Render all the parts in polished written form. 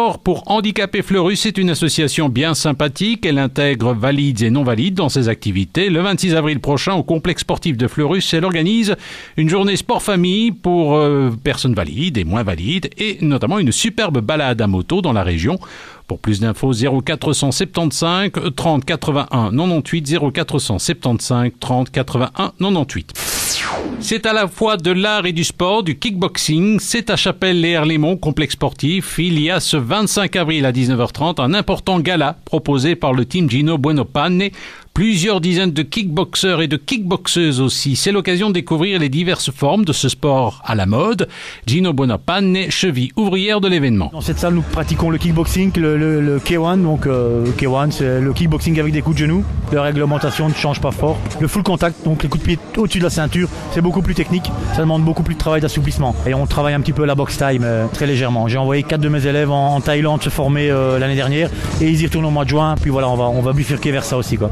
Sport pour handicapés Fleurus, c'est une association bien sympathique. Elle intègre valides et non-valides dans ses activités. Le 26 avril prochain, au complexe sportif de Fleurus, elle organise une journée sport-famille pour personnes valides et moins valides, et notamment une superbe balade à moto dans la région. Pour plus d'infos, 0475 30 81 98, 0475 30 81 98. C'est à la fois de l'art et du sport, du kickboxing. C'est à Chapelle-les-Herlémont, complexe sportif. Il y a ce 25 avril à 19h30 un important gala proposé par le team Gino Buonopane. Plusieurs dizaines de kickboxeurs et de kickboxeuses aussi. C'est l'occasion de découvrir les diverses formes de ce sport à la mode. Gino Buonopane, cheville ouvrière de l'événement. Dans cette salle, nous pratiquons le kickboxing, le K1. Donc K1, c'est le kickboxing avec des coups de genoux. La réglementation ne change pas fort. Le full contact, donc les coups de pied au-dessus de la ceinture, c'est beaucoup plus technique. Ça demande beaucoup plus de travail d'assouplissement. Et on travaille un petit peu la box time très légèrement. J'ai envoyé 4 de mes élèves en Thaïlande se former l'année dernière et ils y retournent au mois de juin. Puis voilà, on va bifurquer vers ça aussi, quoi.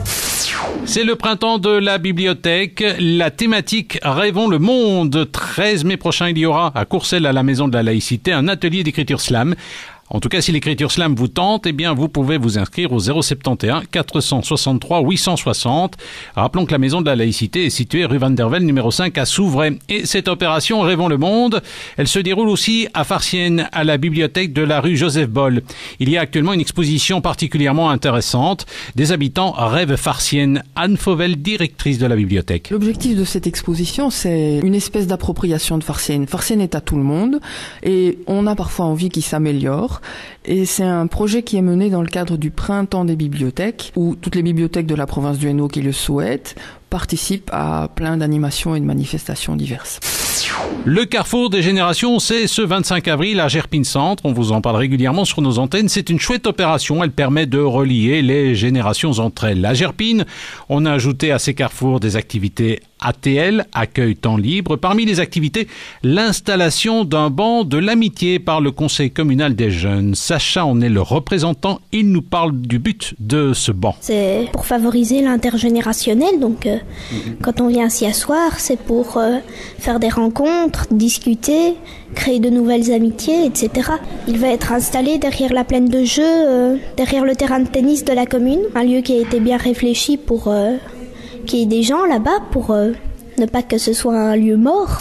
C'est le printemps de la bibliothèque. La thématique Rêvons le monde. 13 mai prochain, il y aura à Courcelles, à la Maison de la Laïcité, un atelier d'écriture slam. En tout cas, si l'écriture slam vous tente, eh bien, vous pouvez vous inscrire au 071 463 860. Rappelons que la Maison de la Laïcité est située rue Van der Velde, numéro 5 à Souvray. Et cette opération Rêvons le monde, elle se déroule aussi à Farciennes, à la bibliothèque de la rue Joseph Boll. Il y a actuellement une exposition particulièrement intéressante. Des habitants rêvent Farciennes. Anne Fauvel, directrice de la bibliothèque. L'objectif de cette exposition, c'est une espèce d'appropriation de Farciennes. Farciennes est à tout le monde et on a parfois envie qu'il s'améliore. Et c'est un projet qui est mené dans le cadre du Printemps des bibliothèques, où toutes les bibliothèques de la province du Hainaut qui le souhaitent participent à plein d'animations et de manifestations diverses. Le carrefour des générations, c'est ce 25 avril à Gerpine Centre. On vous en parle régulièrement sur nos antennes. C'est une chouette opération. Elle permet de relier les générations entre elles. À Gerpine, on a ajouté à ces carrefours des activités ATL, accueil temps libre. Parmi les activités, l'installation d'un banc de l'amitié par le conseil communal des jeunes. Sacha en est le représentant. Il nous parle du but de ce banc. C'est pour favoriser l'intergénérationnel. Donc, quand on vient s'y asseoir, c'est pour faire des rencontres, discuter, créer de nouvelles amitiés, etc. Il va être installé derrière la plaine de jeu, derrière le terrain de tennis de la commune. Un lieu qui a été bien réfléchi pour qu'il y ait des gens là-bas, pour ne pas que ce soit un lieu mort.